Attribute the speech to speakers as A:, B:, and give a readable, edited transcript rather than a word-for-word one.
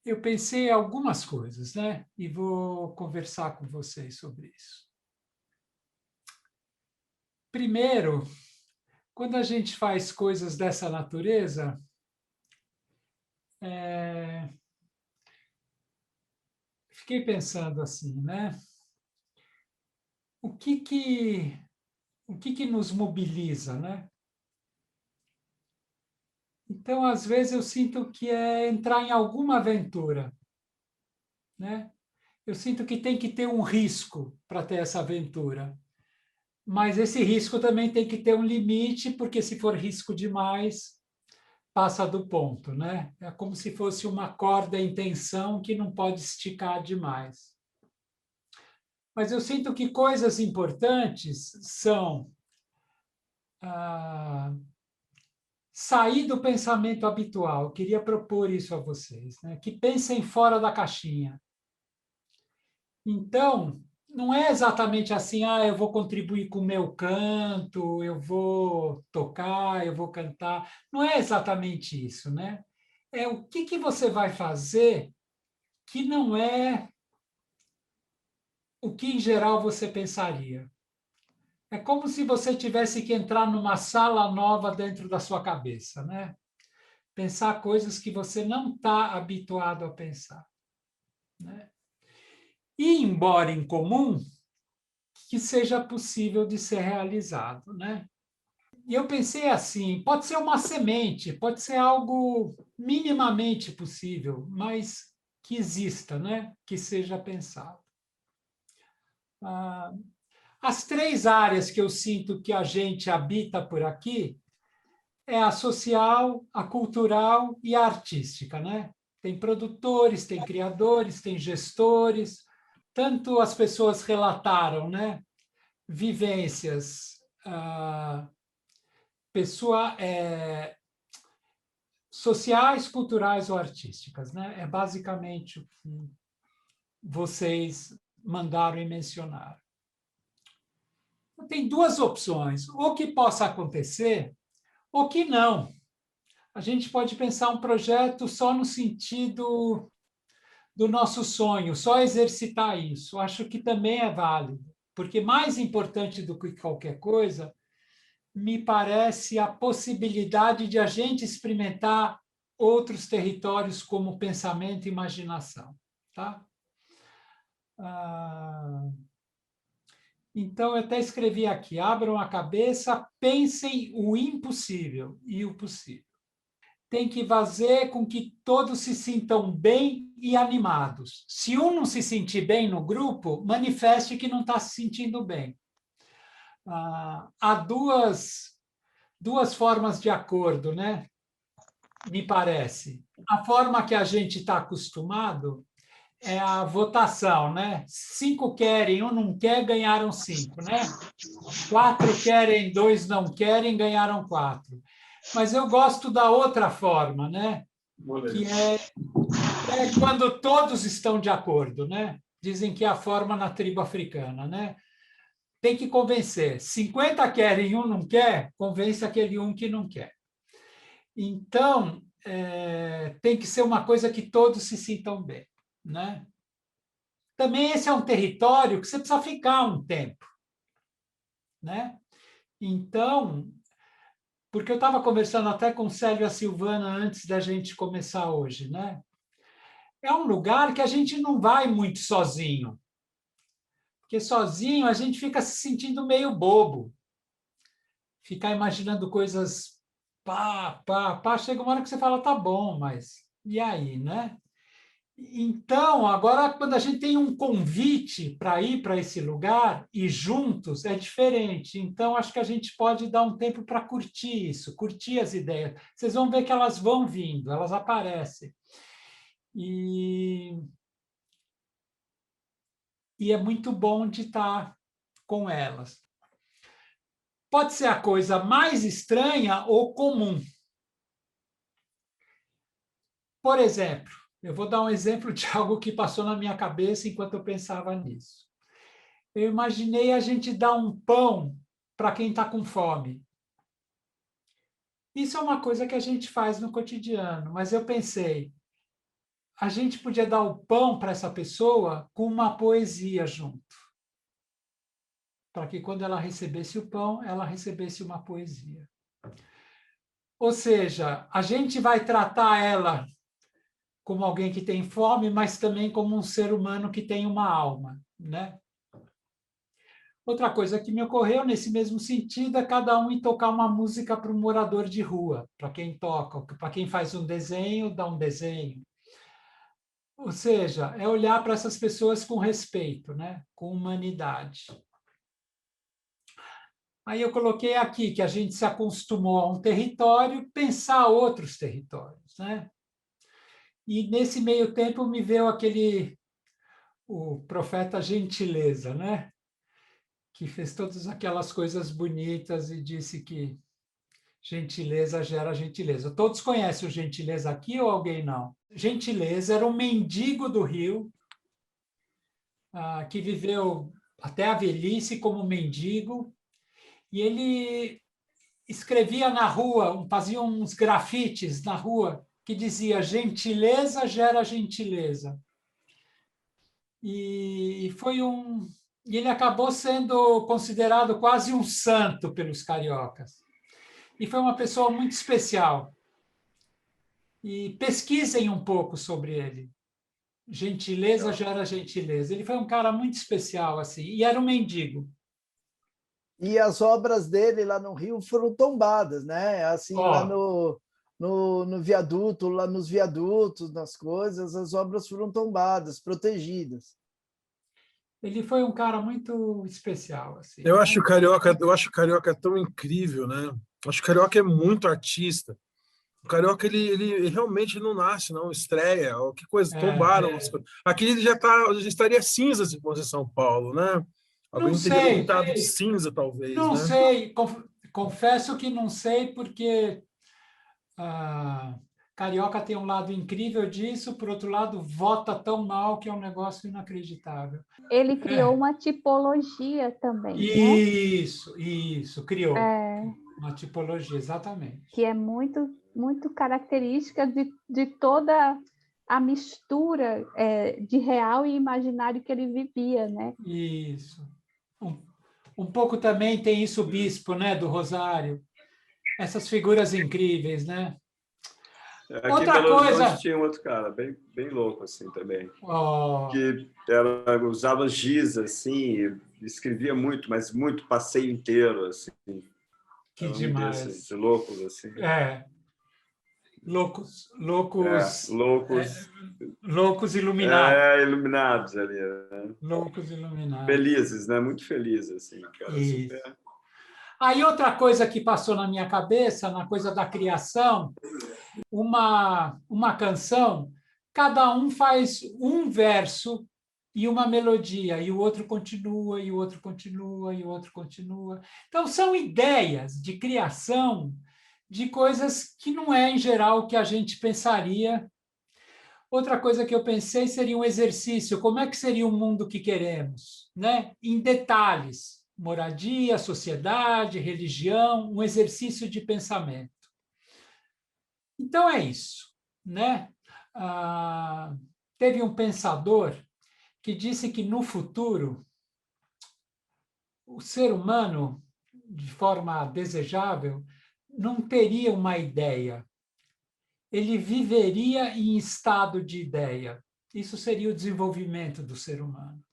A: eu pensei em algumas coisas, né? E vou conversar com vocês sobre isso. Primeiro, quando a gente faz coisas dessa natureza, é, fiquei pensando assim, né? O que que, o que que nos mobiliza, né? Então, às vezes, eu sinto que é entrar em alguma aventura, né? Eu sinto que tem que ter um risco para ter essa aventura. Mas esse risco também tem que ter um limite, porque se for risco demais, passa do ponto, né? É como se fosse uma corda em tensão que não pode esticar demais. Mas eu sinto que coisas importantes são ah, sair do pensamento habitual. Eu queria propor isso a vocês, né? Que pensem fora da caixinha. Então, não é exatamente assim, eu vou contribuir com o meu canto, eu vou tocar, eu vou cantar. Não é exatamente isso, né? É o que que você vai fazer que não é o que, em geral, você pensaria. É como se você tivesse que entrar numa sala nova dentro da sua cabeça, né? Pensar coisas que você não está habituado a pensar, né? E, embora incomum, que seja possível de ser realizado, né? E eu pensei assim, pode ser uma semente, pode ser algo minimamente possível, mas que exista, né? Que seja pensado. Ah, as três áreas que eu sinto que a gente habita por aqui é a social, a cultural e a artística, né? Tem produtores, tem criadores, tem gestores. Tanto as pessoas relataram, né? Vivências pessoa, sociais, culturais ou artísticas, né? É basicamente o que vocês mandaram e mencionaram. Tem duas opções: ou que possa acontecer, ou que não. A gente pode pensar um projeto só no sentido do nosso sonho, só exercitar isso. Acho que também é válido, porque mais importante do que qualquer coisa, me parece a possibilidade de a gente experimentar outros territórios como pensamento e imaginação. Tá? Então, eu até escrevi aqui: abram a cabeça, pensem o impossível e o possível. Tem que fazer com que todos se sintam bem e animados. Se um não se sentir bem no grupo, manifeste que não está se sentindo bem. Há duas formas de acordo, né? Me parece. A forma que a gente está acostumado é a votação, né? 5 querem, um não quer, ganharam 5, né? 4 querem, 2 não querem, ganharam 4. Mas eu gosto da outra forma, né? Que é quando todos estão de acordo, né? Dizem que é a forma na tribo africana, né? Tem que convencer. 50 querem, um não quer, convence aquele um que não quer. Então, tem que ser uma coisa que todos se sintam bem, né? Também esse é um território que você precisa ficar um tempo, né? Então, porque eu estava conversando até com Célia Silvana antes da gente começar hoje, né? É um lugar que a gente não vai muito sozinho, porque sozinho a gente fica se sentindo meio bobo, ficar imaginando coisas pá, pá, pá, chega uma hora que você fala, tá bom, mas e aí, né? Então, agora, quando a gente tem um convite para ir para esse lugar e juntos, é diferente. Então, acho que a gente pode dar um tempo para curtir isso, curtir as ideias. Vocês vão ver que elas vão vindo, elas aparecem. E, e é muito bom de estar com elas. Pode ser a coisa mais estranha ou comum. Por exemplo, eu vou dar um exemplo de algo que passou na minha cabeça enquanto eu pensava nisso. Eu imaginei a gente dar um pão para quem está com fome. Isso é uma coisa que a gente faz no cotidiano, mas eu pensei, a gente podia dar o pão para essa pessoa com uma poesia junto, para que quando ela recebesse o pão, ela recebesse uma poesia. Ou seja, a gente vai tratar ela como alguém que tem fome, mas também como um ser humano que tem uma alma, né? Outra coisa que me ocorreu nesse mesmo sentido é cada um ir tocar uma música para um morador de rua, para quem toca, para quem faz um desenho, dá um desenho. Ou seja, é olhar para essas pessoas com respeito, né? Com humanidade. Aí eu coloquei aqui que a gente se acostumou a um território, pensar outros territórios, né? E nesse meio tempo me veio o profeta Gentileza, né? Que fez todas aquelas coisas bonitas e disse que gentileza gera gentileza. Todos conhecem o Gentileza aqui ou alguém não? Gentileza era um mendigo do Rio, que viveu até a velhice como mendigo, e ele escrevia na rua, fazia uns grafites na rua que dizia gentileza gera gentileza. E ele acabou sendo considerado quase um santo pelos cariocas. E foi uma pessoa muito especial. E pesquisem um pouco sobre ele. Gentileza gera gentileza. Ele foi um cara muito especial, assim, e era um mendigo.
B: E as obras dele lá no Rio foram tombadas, né? Assim, lá no viaduto, lá nos viadutos, nas coisas, as obras foram tombadas, protegidas.
A: Ele foi um cara muito especial, assim,
C: Eu
A: né?
C: acho o carioca tão incrível, né? Acho que o carioca é muito artista. O carioca ele realmente não nasce, não estreia. Ó, que coisa, tombaram as coisas. Aqui ele já estaria cinza se fosse São Paulo, né?
A: Não
C: Alguém teria
A: sei,
C: pintado de cinza, talvez,
A: não
C: né?
A: sei. Confesso que não sei, porque carioca tem um lado incrível disso, por outro lado, vota tão mal que é um negócio inacreditável.
D: Ele criou uma tipologia também, né?
A: Isso, criou uma tipologia, exatamente.
D: Que é muito, muito característica de toda a mistura de real e imaginário que ele vivia, né?
A: Isso. Um pouco também tem isso o bispo, né, do Rosário. Essas figuras incríveis, né?
E: Aqui
A: Outra
E: em Belo
A: coisa.
E: Horizonte tinha um outro cara, bem louco, assim, também.
A: Oh,
E: Que usava giz, assim, escrevia muito, mas muito passeio inteiro, assim.
A: que
E: Era um
A: demais.
E: desses, de loucos, assim.
A: Loucos iluminados.
E: Iluminados ali, né?
A: Loucos iluminados.
E: Felizes, né? Muito felizes, assim. Cara,
A: Isso.
E: super...
A: Aí outra coisa que passou na minha cabeça, na coisa da criação, uma canção, cada um faz um verso e uma melodia, e o outro continua, e o outro continua, e o outro continua. Então, são ideias de criação de coisas que não é, em geral, o que a gente pensaria. Outra coisa que eu pensei seria um exercício, como é que seria o mundo que queremos, né? Em detalhes, moradia, sociedade, religião, um exercício de pensamento. Então é isso, né? Teve um pensador que disse que no futuro o ser humano, de forma desejável, não teria uma ideia. Ele viveria em estado de ideia. Isso seria o desenvolvimento do ser humano.